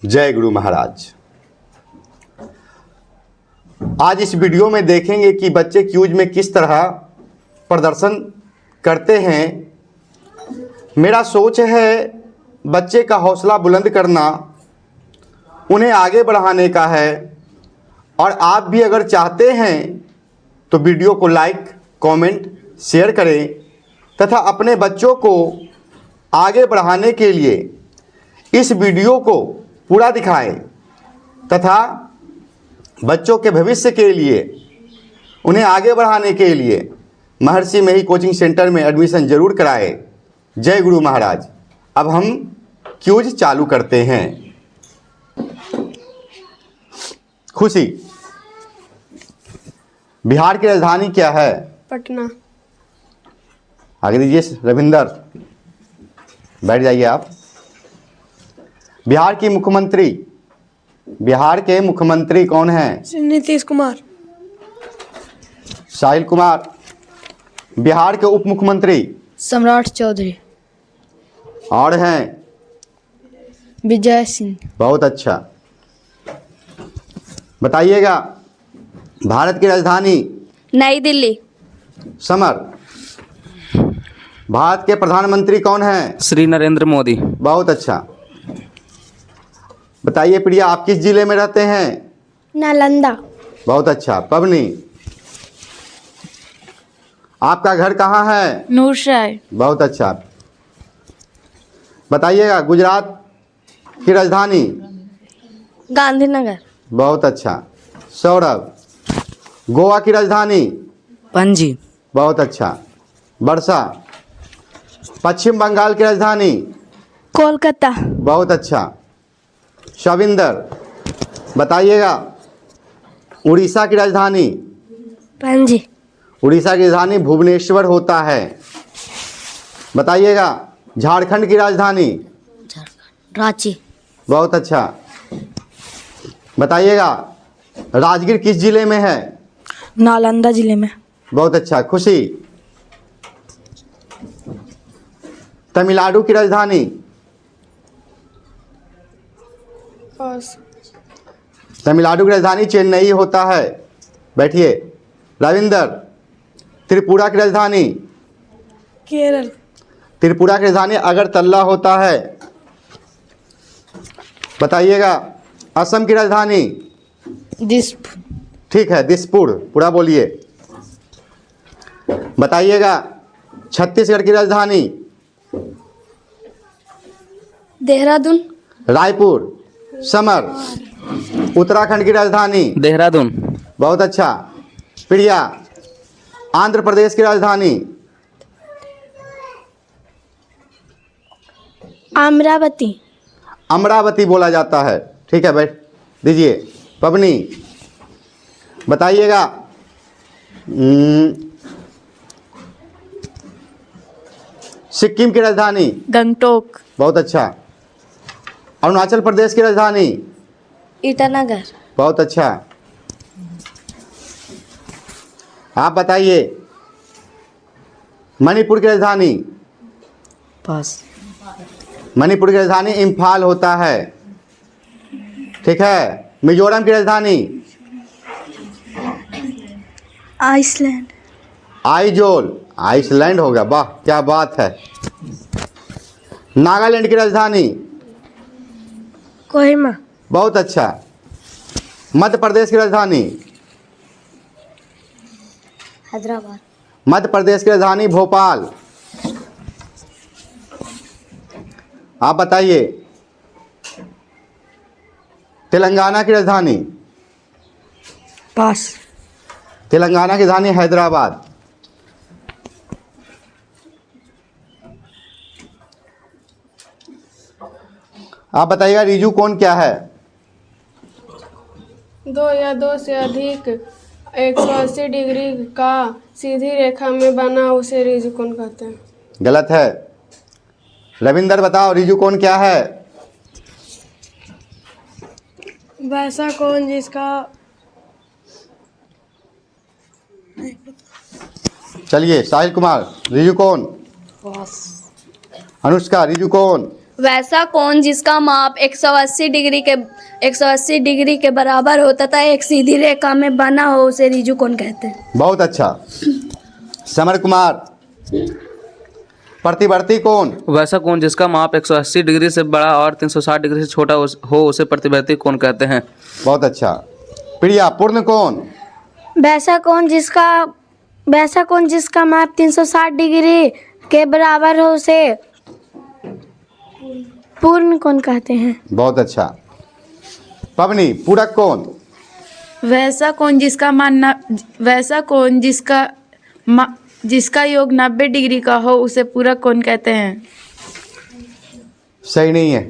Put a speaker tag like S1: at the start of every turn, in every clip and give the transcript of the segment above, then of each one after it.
S1: जय गुरु महाराज। आज इस वीडियो में देखेंगे कि बच्चे क्यूज में किस तरह प्रदर्शन करते हैं। मेरा सोच है बच्चे का हौसला बुलंद करना, उन्हें आगे बढ़ाने का है। और आप भी अगर चाहते हैं तो वीडियो को लाइक, कमेंट, शेयर करें तथा अपने बच्चों को आगे बढ़ाने के लिए इस वीडियो को पूरा दिखाएं तथा बच्चों के भविष्य के लिए, उन्हें आगे बढ़ाने के लिए महर्षि मेही कोचिंग सेंटर में एडमिशन जरूर कराएं। जय गुरु महाराज। अब हम क्यूज चालू करते हैं। खुशी, बिहार की राजधानी क्या है?
S2: पटना।
S1: आगे दीजिए रविंदर, बैठ जाइए आप। बिहार के मुख्यमंत्री कौन हैं?
S2: नीतीश कुमार।
S1: साहिल कुमार। बिहार के उप मुख्यमंत्री?
S3: सम्राट चौधरी।
S1: और हैं?
S3: विजय सिंह।
S1: बहुत अच्छा। बताइएगा, भारत की राजधानी?
S3: नई दिल्ली।
S1: समर। भारत के प्रधानमंत्री कौन हैं?
S4: श्री नरेंद्र मोदी।
S1: बहुत अच्छा। बताइए प्रिया, आप किस जिले में रहते हैं?
S2: नालंदा।
S1: बहुत अच्छा। पवनी, आपका घर कहाँ है?
S3: नूरशहर।
S1: बहुत अच्छा। बताइएगा, गुजरात की राजधानी?
S3: गांधीनगर।
S1: बहुत अच्छा। सौरभ, गोवा की राजधानी?
S4: पणजी।
S1: बहुत अच्छा। वर्षा, पश्चिम बंगाल की राजधानी?
S3: कोलकाता।
S1: बहुत अच्छा। शविंदर, बताइएगा, उड़ीसा की राजधानी?
S3: पणजी।
S1: उड़ीसा की राजधानी भुवनेश्वर होता है। बताइएगा, झारखंड की राजधानी?
S3: रांची।
S1: बहुत अच्छा। बताइएगा, राजगीर किस जिले में है?
S3: नालंदा जिले में।
S1: बहुत अच्छा। खुशी, तमिलनाडु की राजधानी? तमिलनाडु की राजधानी चेन्नई होता है। बैठिए। रविंदर, त्रिपुरा की राजधानी?
S2: केरल।
S1: त्रिपुरा की राजधानी अगरतला होता है। बताइएगा, असम की राजधानी?
S3: दिसपुर।
S1: ठीक है, दिसपुर। पूरा बोलिए। बताइएगा, छत्तीसगढ़ की राजधानी?
S2: देहरादून।
S1: रायपुर। समर, उत्तराखंड की राजधानी?
S4: देहरादून।
S1: बहुत अच्छा। प्रिया, आंध्र प्रदेश की राजधानी?
S2: अमरावती।
S1: अमरावती बोला जाता है। ठीक है, बैठ दीजिए। पवनी, बताइएगा, सिक्किम की राजधानी?
S3: गंगटोक।
S1: बहुत अच्छा। अरुणाचल प्रदेश की राजधानी?
S3: ईटानगर।
S1: बहुत अच्छा। आप बताइए, मणिपुर की राजधानी?
S3: पास।
S1: मणिपुर की राजधानी इम्फाल होता है। ठीक है। मिजोरम की राजधानी?
S2: आइसलैंड।
S1: आइजोल। आइसलैंड होगा, वाह क्या बात है। नागालैंड की राजधानी?
S2: कोहिमा।
S1: बहुत अच्छा। मध्य प्रदेश की राजधानी?
S3: हैदराबाद।
S1: मध्य प्रदेश की राजधानी भोपाल। आप बताइए, तेलंगाना की राजधानी?
S3: पास।
S1: तेलंगाना की राजधानी हैदराबाद। आप बताइएगा, रिजु कोण क्या है?
S5: दो या दो से अधिक 180 डिग्री का सीधी रेखा में बना उसे ऋजुकोण कहते हैं।
S1: गलत है। रविंदर, बताओ, रिजु कोण क्या है?
S2: वैसा कौन जिसका
S1: चलिए। साहिल कुमार, रिजु कोण? अनुष्का, रिजु कोण?
S3: वैसा कौन जिसका माप 180 डिग्री के बराबर हो तथा एक सीधी रेखा में बना हो उसे ऋजु कोण कहते हैं।
S1: बहुत अच्छा। समर कुमार, प्रतिवर्ती कोण।
S4: वैसा कोण जिसका माप 180 डिग्री से बड़ा और 360 डिग्री से छोटा हो उसे प्रतिवर्ती कोण कहते हैं।
S1: बहुत अच्छा। प्रिया, पूर्ण कोण।
S2: वैसा कौन जिसका माप 360 डिग्री के बराबर हो उसे पूर्ण कोण कहते हैं।
S1: बहुत अच्छा। पवनी, पूरक कोण।
S6: वैसा कौन जिसका योग 90 डिग्री का हो उसे पूरक कोण कहते हैं।
S1: सही नहीं है।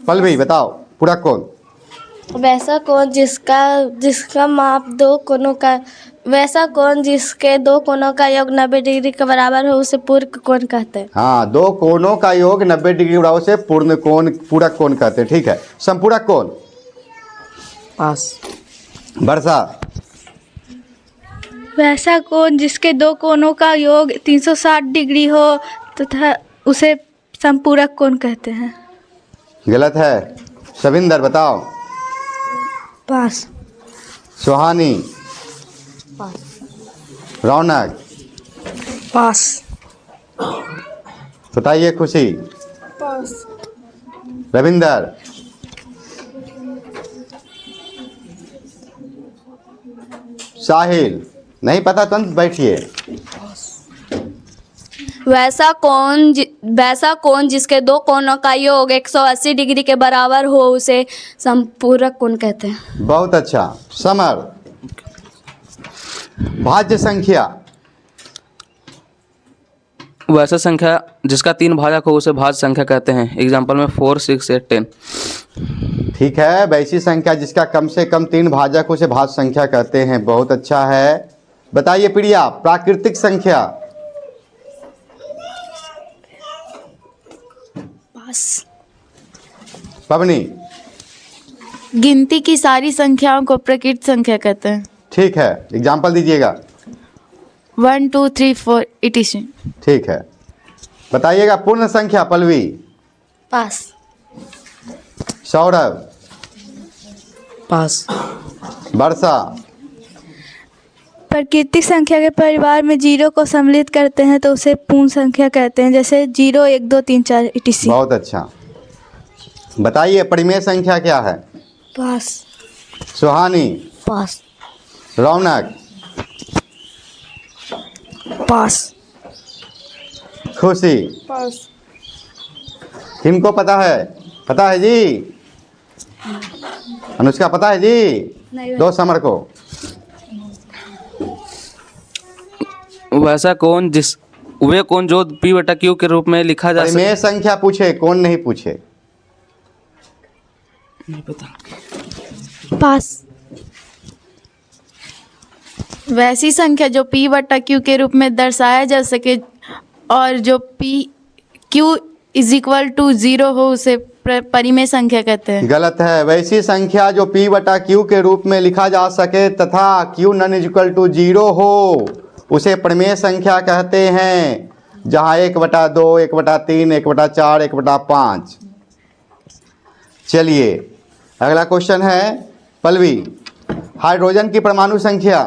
S1: पल्लवी बताओ, पूरक कोण।
S3: वैसा कौन जिसका माप वैसा कौन जिसके दो कोणों का योग 90 डिग्री के बराबर हो उसे पूरक कोण कहते हैं।
S1: हाँ, दो कोणों का योग 90 डिग्री बराबर से पूर्ण कोण, पूरक कोण कहते हैं। ठीक है। संपूरक कोण।
S4: पास।
S1: वर्षा।
S2: वैसा कौन जिसके दो कोणों का योग 360 डिग्री हो तथा उसे संपूरक कोण कहते हैं।
S1: गलत है। शविंदर बताओ।
S2: पास।
S1: सुहानी। रौनक।
S2: पास।
S1: बताइए खुशी।
S5: पास।
S1: रविंदर। साहिल। नहीं पता तो बैठिए।
S3: वैसा कौन जिसके दो कोणों का योग 180 डिग्री के बराबर हो उसे संपूरक कोण कहते हैं।
S1: बहुत अच्छा। समर। भाज्य संख्या।
S4: वैसा संख्या जिसका 3 भाजक हो उसे भाज्य संख्या कहते हैं। एग्जाम्पल में 4, 6, 8, 10।
S1: ठीक है। वैसी संख्या जिसका कम से कम 3 भाजक उसे भाज्य संख्या कहते हैं। बहुत अच्छा है। बताइए प्रिया, प्राकृतिक संख्या।
S2: पास।
S1: पवनी।
S6: गिनती की सारी संख्याओं को प्राकृतिक संख्या कहते हैं।
S1: ठीक है। एग्जाम्पल दीजिएगा।
S6: 1, 2, 3, 4 etc।
S1: ठीक है। बताइएगा पूर्ण संख्या। पल्लवी।
S3: पास।
S1: सौरभ।
S4: पास।
S1: वर्षा।
S2: प्राकृतिक संख्या के परिवार में जीरो को सम्मिलित करते हैं तो उसे पूर्ण संख्या कहते हैं, जैसे 0, 1, 2, 3, 4 etc।
S1: बहुत अच्छा। बताइए परिमेय संख्या क्या है।
S2: पास।
S1: सुहानी।
S3: पास।
S1: रौनक।
S2: पास।
S1: खुशी।
S5: पास।
S1: किनको पता है? पता है जी? अनुष्का पता है जी? दो समर को।
S4: वैसा कौन वे कौन जो P/Q के रूप में लिखा जा सकता
S1: परिमेय संख्या पूछे, कौन नहीं पूछे?
S4: नहीं पता।
S2: पास।
S6: वैसी संख्या जो P/Q के रूप में दर्शाया जा सके और जो Q = 0 हो उसे परिमेय संख्या कहते हैं।
S1: गलत है। वैसी संख्या जो P/Q के रूप में लिखा जा सके तथा Q = 0 हो उसे परिमेय संख्या कहते हैं, जहाँ 1/2, 1/3, 1/4, 1/5। चलिए अगला क्वेश्चन है पल्लवी, हाइड्रोजन की परमाणु संख्या।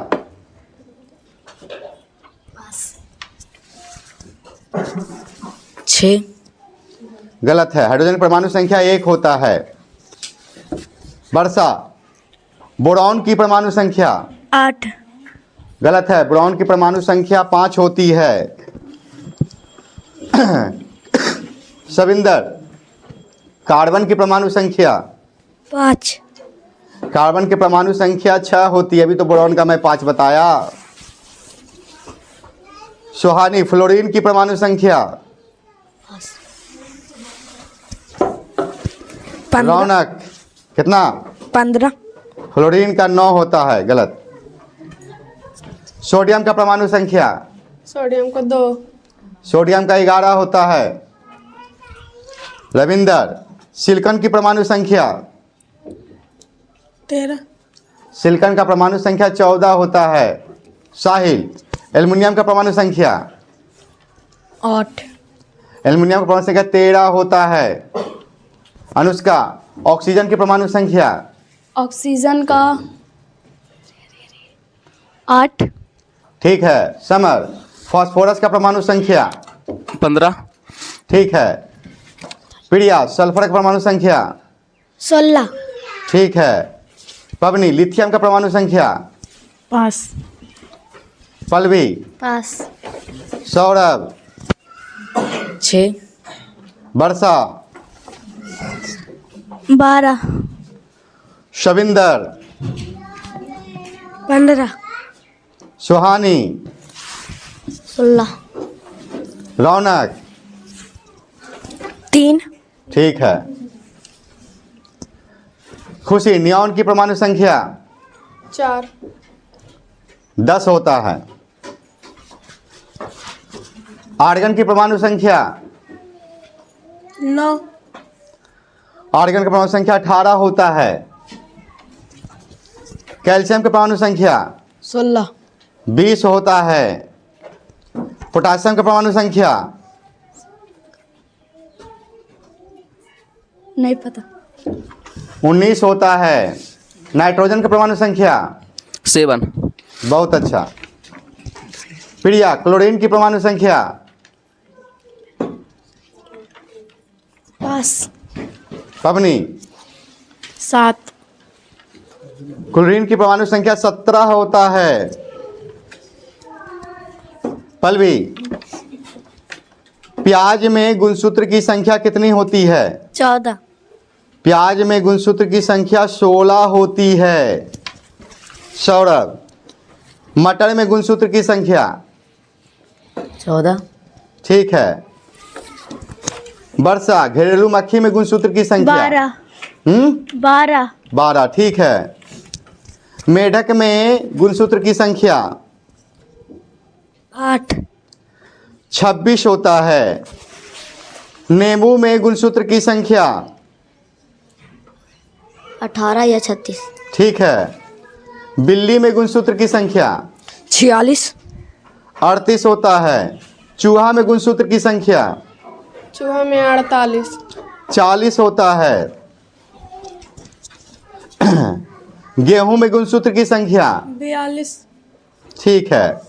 S4: 6।
S1: गलत है। हाइड्रोजन की परमाणु संख्या 1 होता है। वर्षा, बोरॉन की परमाणु संख्या।
S2: 8।
S1: गलत है। बोरॉन की परमाणु संख्या 5 होती है। शविंदर, कार्बन की परमाणु संख्या।
S2: 5।
S1: कार्बन की परमाणु संख्या 6 होती है। अभी तो बोरॉन का मैं 5 बताया। सुहानी, फ्लोरीन की परमाणु संख्या। रौनक, कितना?
S2: 15।
S1: फ्लोरीन का 9 होता है। गलत। सोडियम का परमाणु संख्या।
S5: सोडियम का 2।
S1: सोडियम का 11 होता है। रविंदर, सिलिकॉन की परमाणु संख्या।
S2: 13।
S1: सिलिकॉन का परमाणु संख्या 14 होता है। साहिल, एल्युमिनियम का परमाणु संख्या।
S2: 8।
S1: एल्युमिनियम का परमाणु संख्या 13 होता है। अनुष्का, ऑक्सीजन की परमाणु संख्या?
S6: ऑक्सीजन का 8।
S1: ठीक है। समर, फास्फोरस का परमाणु संख्या?
S4: 15।
S1: ठीक है। प्रिया, सल्फर का परमाणु संख्या?
S3: 16।
S1: ठीक है। पवनी, लिथियम का परमाणु संख्या?
S6: 5।
S1: पल्लवी?
S3: 5।
S1: सौरभ?
S7: 6।
S1: वर्षा?
S2: 12।
S1: शविंदर?
S3: 15।
S1: सुहानी?
S3: 16।
S1: रौनक?
S3: 3।
S1: ठीक है। खुशी, नियॉन की परमाणु संख्या?
S5: 4।
S1: 10 होता है। आर्गन की परमाणु संख्या?
S3: 9।
S1: आर्गन का परमाणु संख्या 18 होता है। कैल्शियम की परमाणु संख्या?
S7: 16।
S1: 20 होता है। पोटासियम का परमाणु संख्या?
S3: नहीं पता।
S1: 19 होता है। नाइट्रोजन का परमाणु संख्या?
S4: 7।
S1: बहुत अच्छा। प्रिया, क्लोरीन की परमाणु संख्या?
S3: 5।
S1: पवनी?
S6: 7।
S1: क्लोरीन की परमाणु संख्या 17 होता है। पल्लवी, प्याज में गुणसूत्र की संख्या कितनी होती है?
S3: 14।
S1: प्याज में गुणसूत्र की संख्या 16 होती है। सौरभ, मटर में गुणसूत्र की संख्या?
S7: 14।
S1: ठीक है। वर्षा, घरेलू मक्खी में गुणसूत्र की संख्या?
S2: 12।
S3: 12।
S1: 12। ठीक है। मेढक में गुणसूत्र की संख्या?
S3: 8।
S1: 26 होता है। नींबू में गुणसूत्र की संख्या?
S3: 18 या 36।
S1: ठीक है। बिल्ली में गुणसूत्र की संख्या?
S7: 46।
S1: 38 होता है। चूहा में गुणसूत्र की संख्या?
S5: चूहा में 48।
S1: 40 होता है। गेहूं में गुणसूत्र की संख्या?
S5: 42।
S1: ठीक है।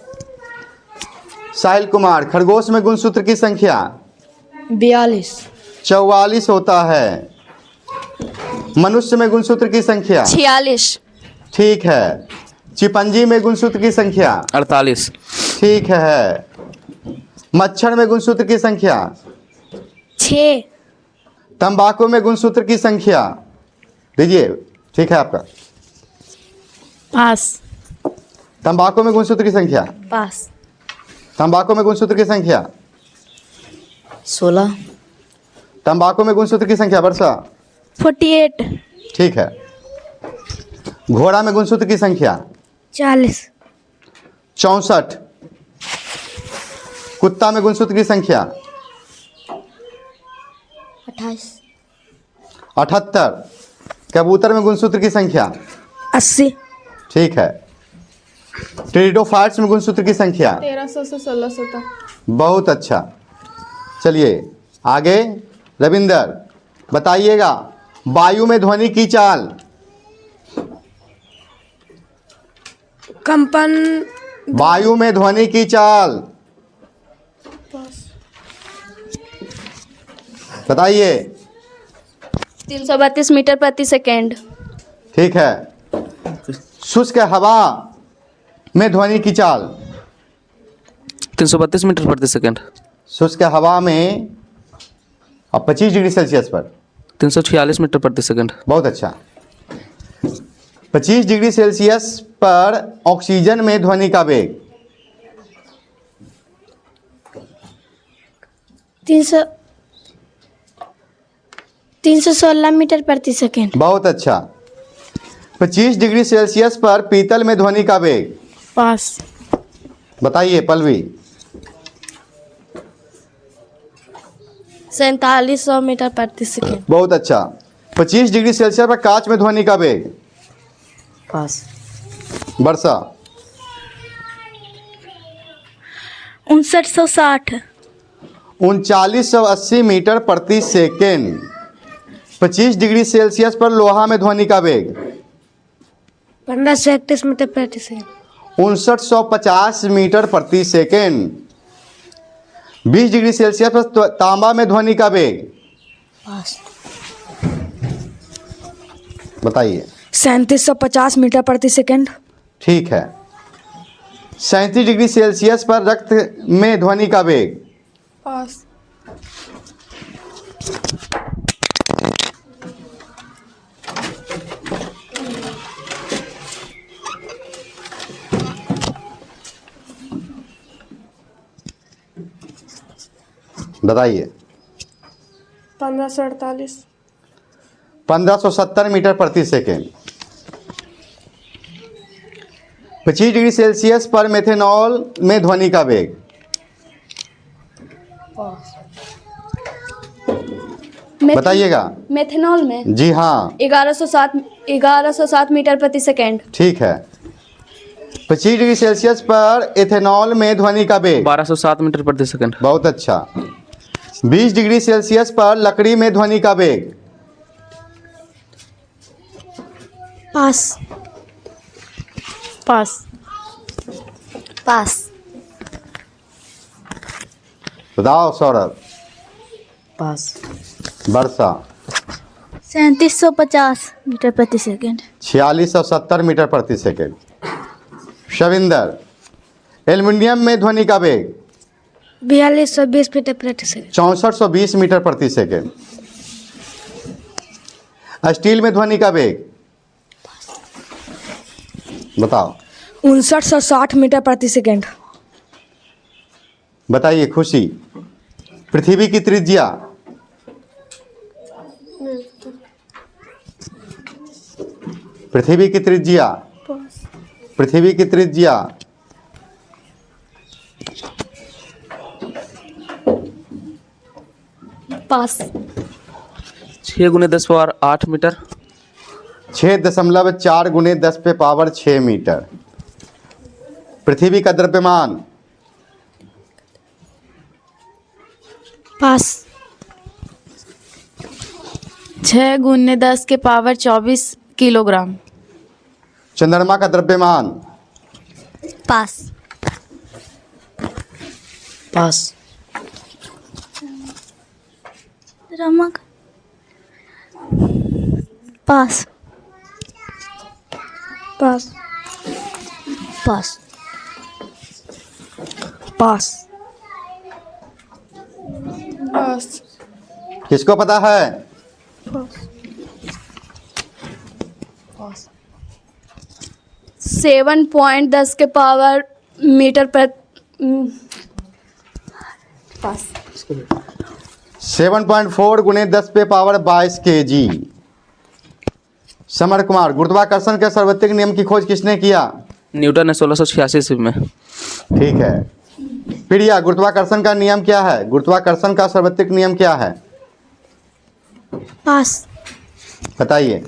S1: साहिल कुमार, खरगोश में गुणसूत्र की संख्या?
S7: 42।
S1: 44 होता है। मनुष्य में गुणसूत्र की संख्या?
S6: 46।
S1: ठीक है। चिपंजी में गुणसूत्र की संख्या?
S4: 48।
S1: ठीक है। मच्छर में गुणसूत्र की संख्या?
S3: 6।
S1: तंबाकू में गुणसूत्र की संख्या? दीजिए। ठीक है आपका।
S6: 5।
S1: तंबाकू में गुणसूत्र की संख्या?
S3: 5।
S1: तंबाकू में गुणसूत्र की संख्या?
S7: 16।
S1: तंबाकू में गुणसूत्र की संख्या? वर्षा?
S2: 48।
S1: ठीक है। घोड़ा में गुणसूत्र की संख्या?
S3: 40।
S1: 64। कुत्ता में गुणसूत्र की संख्या?
S3: 28।
S1: 78। कबूतर में गुणसूत्र की संख्या?
S3: 80।
S1: ठीक है। टेरिडोफाइट्स में गुणसूत्र की संख्या?
S5: 1300 से 1600 तक।
S1: बहुत अच्छा। चलिए आगे। रविंदर, बताइएगा वायु में ध्वनि की चाल?
S5: कंपन।
S1: वायु में ध्वनि की चाल बताइए।
S3: 332 मीटर प्रति सेकेंड।
S1: ठीक है। शुष्क हवा में ध्वनि की चाल?
S4: 332 मीटर प्रति सेकंड।
S1: शुष्क हवा में अब 25 डिग्री सेल्सियस पर?
S4: 346 मीटर प्रति सेकंड।
S1: बहुत अच्छा। 25 डिग्री सेल्सियस पर ऑक्सीजन में ध्वनि का वेग?
S3: 316 मीटर प्रति सेकेंड।
S1: बहुत अच्छा। 25 डिग्री सेल्सियस पर पीतल में ध्वनि का वेग?
S6: 5।
S1: बताइए पल्लवी।
S3: 4700 मीटर प्रति सेकेंड।
S1: बहुत अच्छा। 25 डिग्री सेल्सियस पर कांच में ध्वनि का वेग?
S7: 5।
S1: वर्षा?
S2: 5960।
S1: 3980 मीटर प्रति सेकेंड। 25 डिग्री सेल्सियस पर लोहा में ध्वनि का वेग
S3: 1531 मीटर प्रति सेकंड।
S1: 5950 मीटर प्रति सेकेंड। 20 डिग्री सेल्सियस पर तांबा में ध्वनि का वेग
S7: पास।
S1: बताइए।
S7: 3750 मीटर प्रति सेकंड।
S1: ठीक है। 37 डिग्री सेल्सियस पर रक्त में ध्वनि का वेग
S5: पास।
S1: बताइए।
S5: 1548।
S1: 1570 मीटर प्रति सेकेंड। 25 डिग्री सेल्सियस पर मेथेनॉल में ध्वनि का वेग बताइएगा।
S8: मेथनॉल में
S1: जी हाँ,
S8: 1107 मीटर प्रति सेकेंड।
S1: ठीक है। 25 डिग्री सेल्सियस पर एथेनॉल में ध्वनि का वेग
S4: 1207 मीटर प्रति सेकंड।
S1: बहुत अच्छा। 20 डिग्री सेल्सियस पर लकड़ी में ध्वनि का वेग
S3: पास।
S6: पास।
S3: पास।
S1: बताओ सौरभ।
S7: पास।
S1: वर्षा।
S2: 3750 मीटर प्रति सेकंड।
S1: 4670 मीटर प्रति सेकेंड। शविंदर। एल्युमिनियम में ध्वनि का वेग
S3: 4220 मीटर प्रति सेकंड।
S1: 6420 मीटर प्रति सेकेंड। स्टील में ध्वनि का वेग बताओ।
S7: 5960 मीटर प्रति सेकंड।
S1: बताइए खुशी। पृथ्वी की त्रिज्या पृथ्वी की त्रिज्या पृथ्वी की त्रिज्या
S8: पास।
S4: 6 × 10⁸ मीटर।
S1: 6.4 × 10⁶ मीटर। पृथ्वी का द्रव्यमान
S3: पास।
S6: 6 × 10⁻24 किलोग्राम।
S1: चंद्रमा का द्रव्यमान
S3: पास।
S7: पास।
S2: रमक पास।
S3: पास।
S7: पास। पास।
S5: पास।
S1: किसको पता है?
S8: 7.10 के पावर मीटर पर पास।
S1: 7.4 × 10⁻22 kg। समर कुमार। गुरुत्वाकर्षण के सर्वोत्तम नियम की खोज किसने किया?
S4: न्यूटन ने 1686 ईस्वी में।
S1: ठीक है। प्रिया, गुरुत्वाकर्षण का नियम क्या है? गुरुत्वाकर्षण का सर्वोत्तम नियम क्या है?
S3: पास।
S1: बताइए।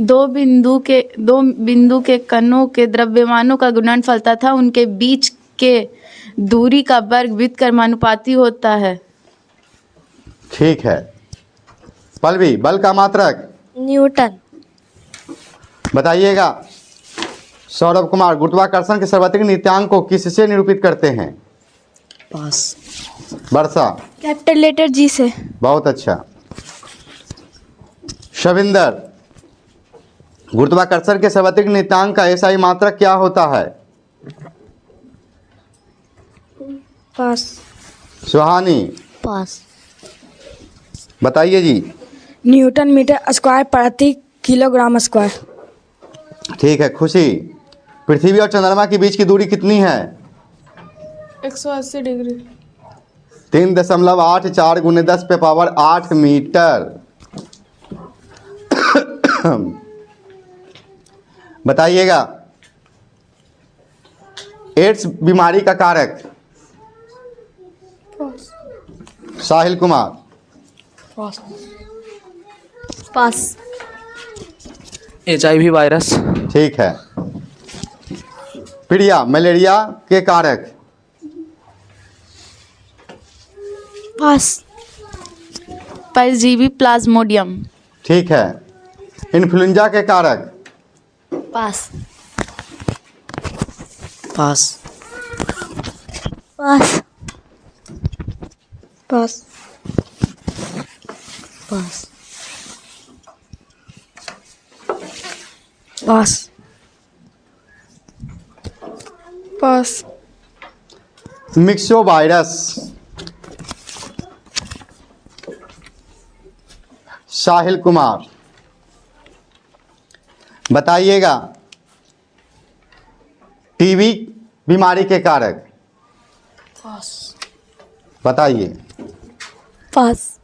S6: दो बिंदु के कणों के द्रव्यमानों का गुणनफल तथा उनके बीच के दूरी का वर्ग वृत्त कर्मानुपाती होता है।
S1: ठीक है। पल्लवी, बल का मात्रक
S3: न्यूटन।
S1: बताइएगा। सौरभ कुमार। गुरुत्वाकर्षण के सर्वाधिक नियतांक को किससे निरूपित करते हैं?
S7: पास।
S1: वर्षा।
S2: कैपिटल लेटर जी से।
S1: बहुत अच्छा। शविंदर। गुरुत्वाकर्षण के सर्वाधिक नियतांक का एसआई मात्रक क्या होता है?
S3: पास।
S1: सुहानी।
S3: पास।
S1: बताइए जी।
S7: न्यूटन मीटर स्क्वायर प्रति किलोग्राम स्क्वायर।
S1: ठीक है। खुशी। पृथ्वी और चंद्रमा के बीच की दूरी कितनी है?
S5: 180 डिग्री।
S1: 3.84 × 10⁸ मीटर। बताइएगा। एड्स बीमारी का कारक? साहिल कुमार।
S8: पास।
S4: HIV virus.
S1: ठीक है। प्रिया, मलेरिया के कारक।
S7: पास।
S6: परजीवी प्लाज्मोडियम।
S1: ठीक है। इन्फ्लुएंजा के कारक।
S3: पास।
S7: पास।
S3: पास।
S7: पास। पास। पास।
S5: पास।
S1: मिक्सोवायरस। साहिल कुमार, बताइएगा। टीबी बीमारी के कारक।
S7: पास।
S1: बताइए।
S3: पास।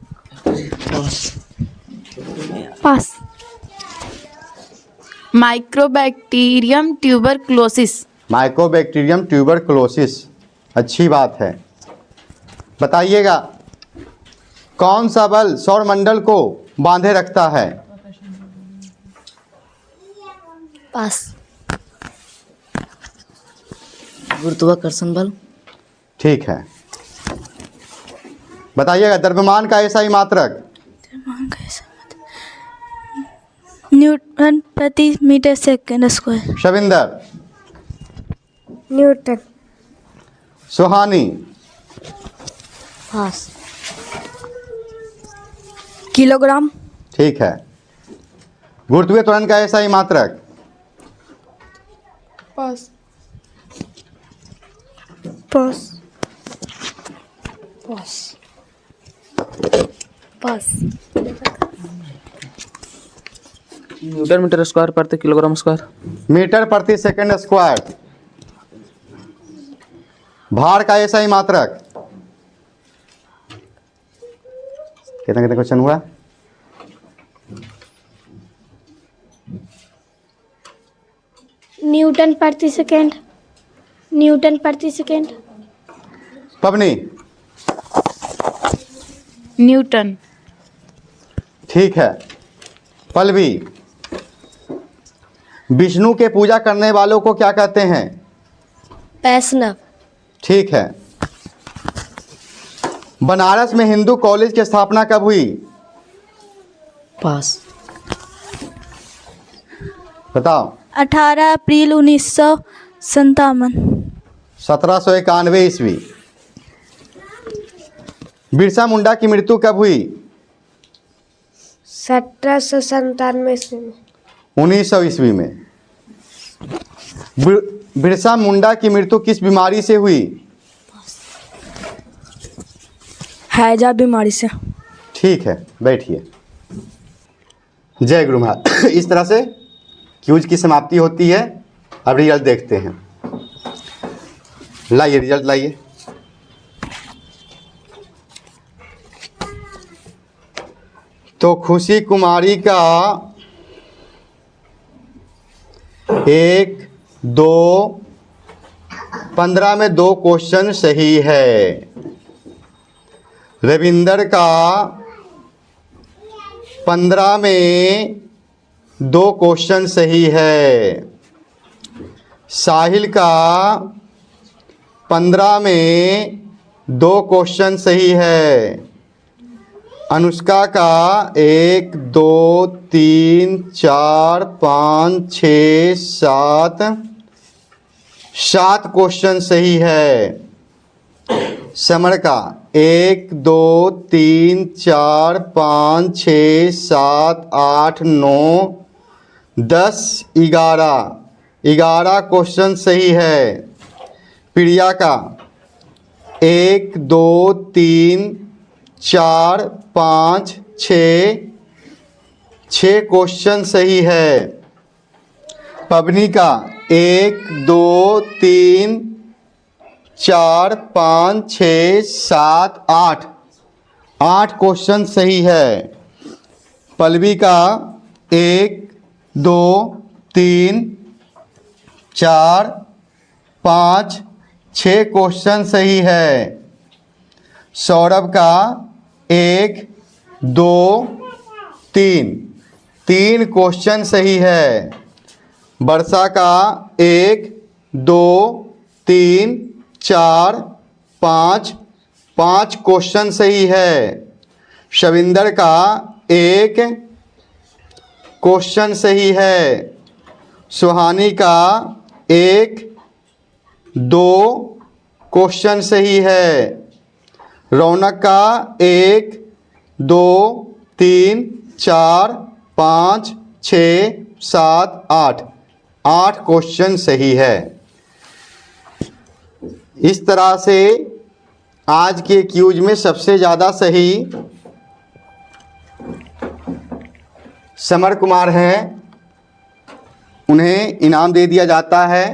S7: पास।
S6: Microbacterium tuberculosis.
S1: माइकोबैक्टीरियम ट्यूबरक्लोसिस, अच्छी बात है। बताइएगा, कौन सा बल सौरमंडल को बांधे रखता है?
S3: पास।
S7: गुरुत्वाकर्षण बल।
S1: ठीक है। बताइएगा, द्रव्यमान का ऐसा ही मात्रक।
S2: न्यूटन प्रति मीटर सेकंड स्क्वायर।
S1: शविंदर।
S7: न्यूटन।
S1: सुहानी।
S3: पास।
S7: किलोग्राम।
S1: ठीक है। गुरुत्वीय त्वरण का ऐसा ही मात्रक।
S5: पास।
S7: पास।
S3: पास। पास।
S4: न्यूटन मीटर स्क्वायर प्रति किलोग्राम स्क्वायर।
S1: मीटर प्रति सेकंड स्क्वायर। भार का ऐसा ही मात्रक। कितना कितना क्वेश्चन हुआ?
S3: न्यूटन प्रति सेकंड। न्यूटन प्रति सेकंड।
S1: पवनी।
S6: न्यूटन।
S1: ठीक है। पल्लवी, विष्णु के पूजा करने वालों को क्या कहते हैं?
S3: वैष्णव।
S1: ठीक है। बनारस में हिंदू कॉलेज की स्थापना कब हुई?
S7: पास।
S1: बताओ।
S2: 18 अप्रैल 1957।
S1: 1791 ईस्वी। बिरसा मुंडा की मृत्यु कब हुई?
S3: 1797 ईस्वी में।
S1: 1900 ईस्वी में। बिरसा मुंडा की मृत्यु किस बीमारी से हुई?
S7: हैजा बीमारी से।
S1: ठीक है, बैठिए। जय गुरु महाराज। इस तरह से क्यूज की समाप्ति होती है। अब रिजल्ट देखते हैं। लाइए रिजल्ट लाइए। तो खुशी कुमारी का 1, 2, 15 में 2 क्वेश्चन सही है। रविंदर का 15 में 2 क्वेश्चन सही है। साहिल का 15 में 2 क्वेश्चन सही है। अनुष्का का 1, 2, 3, 4, 5, 6, 7 क्वेश्चन सही है। समर का 1, 2, 3, 4, 5, 6, 7, 8, 9, 10, 11 क्वेश्चन सही है। प्रिया का 1, 2, 3, 4, 5, 6 क्वेश्चन सही है। पवनी का 1, 2, 3, 4, 5, 6, 7, 8 क्वेश्चन सही है। पल्लवी का 1, 2, 3, 4, 5, 6 क्वेश्चन सही है। सौरभ का 1, 2, 3 क्वेश्चन सही है। वर्षा का 1, 2 3 4 5 5 क्वेश्चन सही है। शविंदर का 1 क्वेश्चन सही है। सुहानी का 1 2 क्वेश्चन सही है। रौनक का 1 2 3 4 5 6 7 8 8 क्वेश्चन सही है। इस तरह से आज के क्यूज में सबसे ज़्यादा सही समर कुमार हैं, उन्हें इनाम दे दिया जाता है।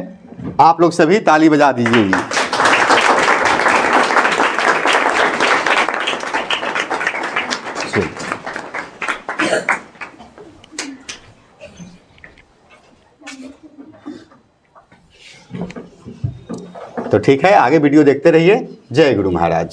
S1: आप लोग सभी ताली बजा दीजिए। तो ठीक है, आगे वीडियो देखते रहिए। जय गुरु महाराज।